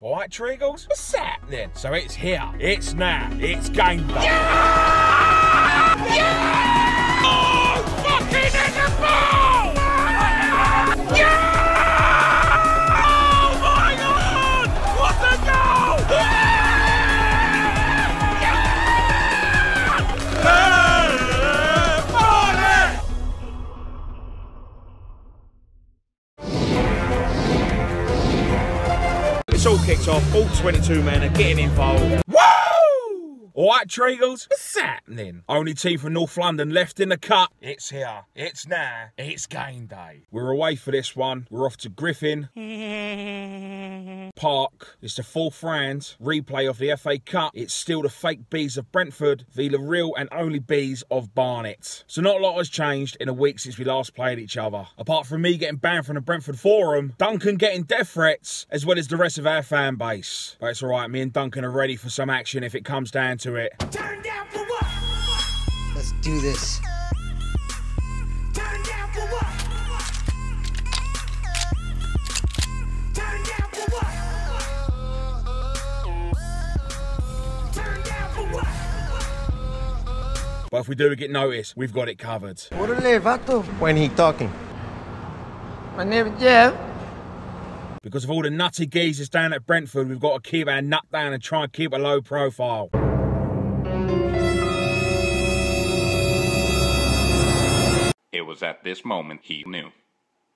All right, Treagles, what's happening? So it's here, it's now, it's game day. Yeah! Yeah! Oh, fucking in the ball! Yeah! Oh my God! What a goal! It's all kicked off, all 22 men are getting involved. Woo! Alright, Treagles, what's happening? Only team from North London left in the cup. It's here, it's now, it's game day. We're away for this one. We're off to Griffin Park. It's the fourth round replay of the FA Cup. It's still the fake bees of Brentford v the real and only bees of Barnet. So not a lot has changed in a week since we last played each other. Apart from me getting banned from the Brentford forum, Duncan getting death threats, as well as the rest of our fan base. But it's alright, me and Duncan are ready for some action if it comes down to it. Turn down for what? Let's do this. Turn down for what? Turn down for what? Turn down for what? But if we do get noticed, we've got it covered. Orale, vato. When he talking? My name is Jeff. Because of all the nutty geezers down at Brentford, we've got to keep our nut down and try and keep a low profile. It was at this moment he knew.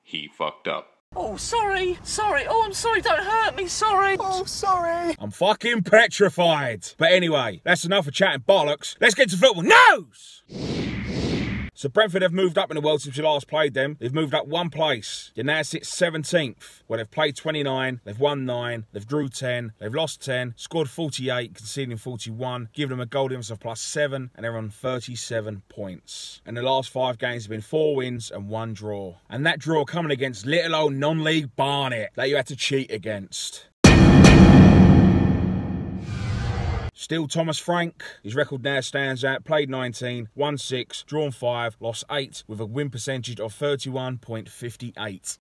He fucked up. Oh, sorry. Sorry. Oh, I'm sorry. Don't hurt me. Sorry. Oh, sorry. I'm fucking petrified. But anyway, that's enough of chatting bollocks. Let's get to football news! So Brentford have moved up in the world since we last played them. They've moved up one place. They now sit 17th, where they've played 29, they've won 9, they've drew 10, they've lost 10, scored 48, conceding 41, giving them a goal difference of +7, and they're on 37 points. And the last 5 games have been 4 wins and 1 draw. And that draw coming against little old non-league Barnet that you had to cheat against. Still Thomas Frank, his record now stands out, played 19, won 6, drawn 5, lost 8, with a win percentage of 31.58.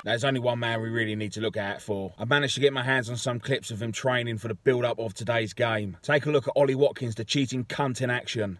There's only one man we really need to look out for. I managed to get my hands on some clips of him training for the build-up of today's game. Take a look at Ollie Watkins, the cheating cunt in action.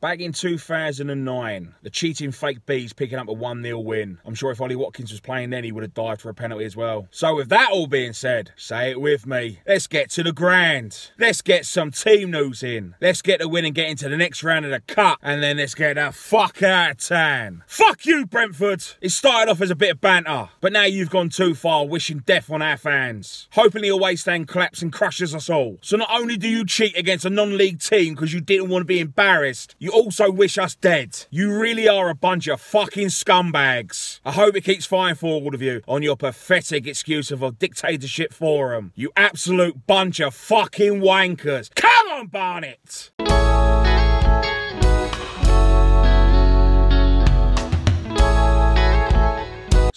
Back in 2009, the cheating fake bees picking up a 1-0 win. I'm sure if Ollie Watkins was playing then, he would have dived for a penalty as well. So with that all being said, say it with me, let's get to the ground. Let's get some team news in. Let's get the win and get into the next round of the cup, and then let's get the fuck out of town. Fuck you, Brentford. It started off as a bit of banter, but now you've gone too far, wishing death on our fans. Hoping the away stand claps and crushes us all. So not only do you cheat against a non-league team because you didn't want to be embarrassed, you also wish us dead. You really are a bunch of fucking scumbags. I hope it keeps fine for all of you on your pathetic excuse of a dictatorship forum. You absolute bunch of fucking wankers. Come on, Barnet!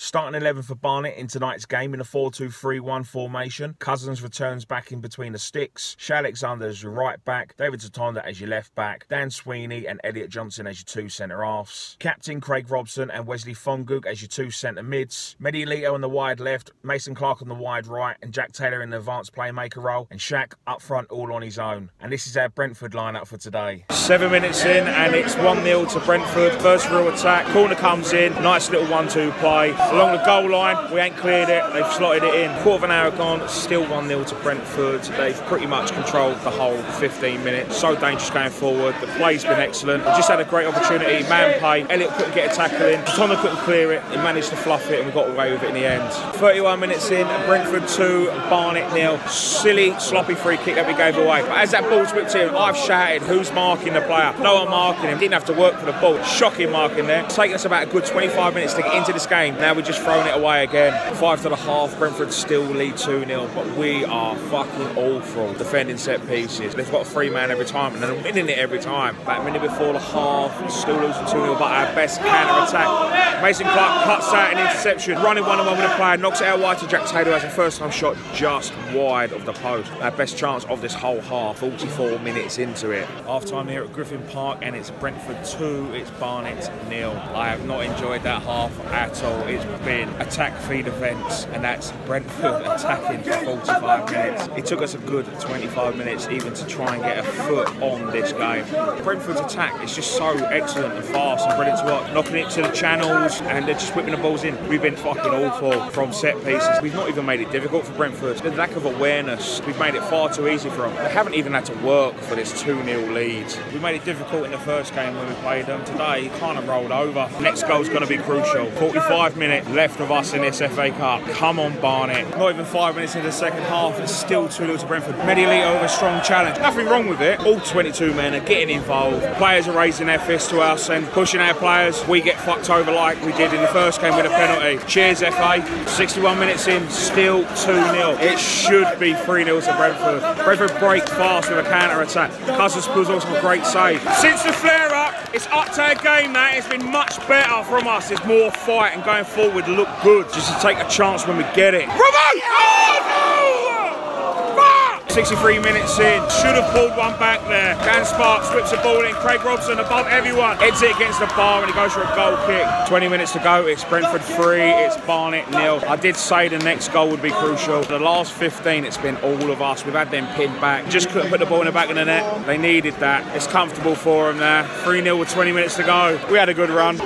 Starting 11 for Barnet in tonight's game in a 4-2-3-1 formation. Cousins returns back in between the sticks. Shea Alexander as your right back. David Zatonda as your left back. Dan Sweeney and Elliot Johnson as your 2 centre-halves. Captain Craig Robson and Wesley Fonguk as your 2 centre-mids. Mehdi Lito on the wide left. Mason Clark on the wide right. And Jack Taylor in the advanced playmaker role. And Shaq up front all on his own. And this is our Brentford lineup for today. 7 minutes in and it's 1-0 to Brentford. First real attack. Corner comes in. Nice little 1-2 play. Along the goal line, we ain't cleared it, they've slotted it in. Quarter of an hour gone, still 1-0 to Brentford. They've pretty much controlled the whole 15 minutes. So dangerous going forward, the play's been excellent. We just had a great opportunity, man play. Elliot couldn't get a tackle in, Tonna couldn't clear it, he managed to fluff it and we got away with it in the end. 31 minutes in, Brentford 2, Barnet 0. Silly, sloppy free kick that we gave away. But as that ball's whipped in, I've shouted, who's marking the player? No one marking him, didn't have to work for the ball. Shocking marking there. It's taken us about a good 25 minutes to get into this game. Now we're just thrown it away again. 5 to the half, Brentford still lead 2-0, but we are fucking awful defending set pieces. They've got a 3-man every time, and they're winning it every time. About a minute before the half, still losing 2-0, but our best counter-attack. Mason Clark cuts out an interception, running one-on-one with the player, knocks it out wide to Jack Taylor, has a first-time shot just wide of the post. Our best chance of this whole half, 44 minutes into it. Half-time here at Griffin Park, and it's Brentford 2, it's Barnet 0. I have not enjoyed that half at all. It's been attack-feed events, and that's Brentford attacking for 45 minutes. It took us a good 25 minutes even to try and get a foot on this game. Brentford's attack is just so excellent and fast and brilliant to watch. Knocking it to the channels, and they're just whipping the balls in. We've been fucking awful from set pieces. We've not even made it difficult for Brentford. The lack of awareness, we've made it far too easy for them. They haven't even had to work for this 2-0 lead. We made it difficult in the first game when we played them. Today, kind of rolled over. Next goal's going to be crucial. 45 minutes left of us in this FA Cup. Come on, Barnet. Not even 5 minutes into the second half, it's still 2-0 to Brentford. Medialito with a strong challenge. Nothing wrong with it. All 22 men are getting involved. Players are raising their fists to us and pushing our players. We get fucked over like we did in the first game with a penalty. Cheers, FA. 61 minutes in, still 2-0. It should be 3-0 to Brentford. Brentford break fast with a counter-attack. Cousins pulls off a great save. Since the flare-up, it's up to a game now. It's been much better from us. There's more fight, and going forward look good. Just to take a chance when we get it. Bravo! Oh, no! Fuck! 63 minutes in. Should have pulled one back there. Dan Sparks whips the ball in. Craig Robson above everyone. Heads it against the bar and he goes for a goal kick. 20 minutes to go. It's Brentford 3. It's Barnet 0. I did say the next goal would be crucial. The last 15, it's been all of us. We've had them pinned back. Just couldn't put the ball in the back of the net. They needed that. It's comfortable for them there. 3-0 with 20 minutes to go. We had a good run.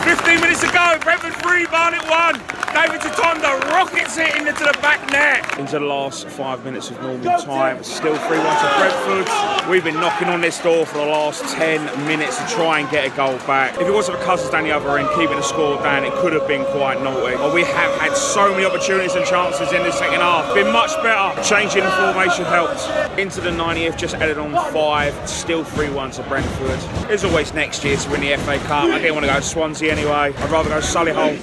15 minutes to go, Brentford 3, Barnet 1. David Tatonda rockets it into the back net. Into the last 5 minutes of normal time. Still 3-1 to Brentford. We've been knocking on this door for the last 10 minutes to try and get a goal back. If it wasn't for Cousins down the other end, keeping the score down, it could have been quite naughty. But we have had so many opportunities and chances in the second half. Been much better. Changing the formation helped. Into the 90th, just added on 5. Still 3-1 to Brentford. There's always next year to win the FA Cup. I didn't want to go to Swansea anyway. I'd rather go Solihull.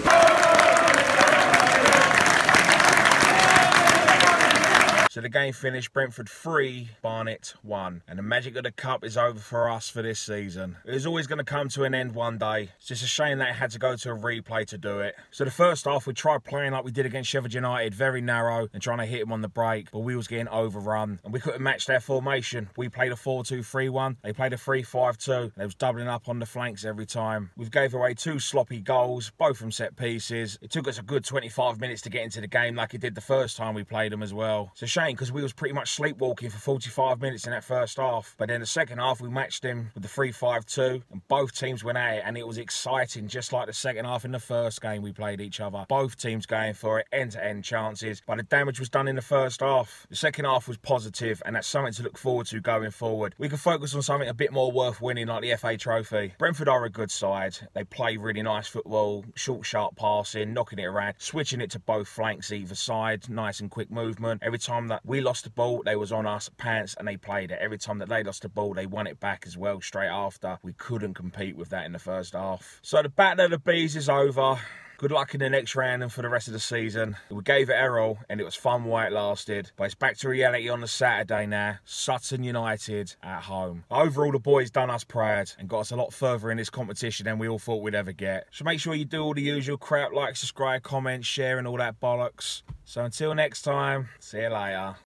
So the game finished, Brentford 3, Barnet 1. And the magic of the cup is over for us for this season. It was always going to come to an end one day. It's just a shame that it had to go to a replay to do it. So the first half, we tried playing like we did against Sheffield United, very narrow, and trying to hit them on the break. But we was getting overrun, and we couldn't match their formation. We played a 4-2-3-1. They played a 3-5-2. They was doubling up on the flanks every time. We gave away 2 sloppy goals, both from set pieces. It took us a good 25 minutes to get into the game like it did the first time we played them as well. It's a shame because we was pretty much sleepwalking for 45 minutes in that first half. But then the second half, we matched them with the 3-5-2, and both teams went at it, and it was exciting, just like the second half in the first game we played each other. Both teams going for it, end-to-end chances, but the damage was done in the first half. The second half was positive, and that's something to look forward to going forward. We can focus on something a bit more worth winning, like the FA Trophy. Brentford are a good side. They play really nice football, short, sharp passing, knocking it around, switching it to both flanks either side, nice and quick movement. Every time that we lost the ball, they was on us, pants, and they played it. Every time that they lost the ball, they won it back as well straight after. We couldn't compete with that in the first half. So the Battle of the Bees is over. Good luck in the next round and for the rest of the season. We gave it Errol, and it was fun while it lasted. But it's back to reality on the Saturday now. Sutton United at home. Overall, the boys done us proud and got us a lot further in this competition than we all thought we'd ever get. So make sure you do all the usual crap, like, subscribe, comment, share, and all that bollocks. So until next time, see you later.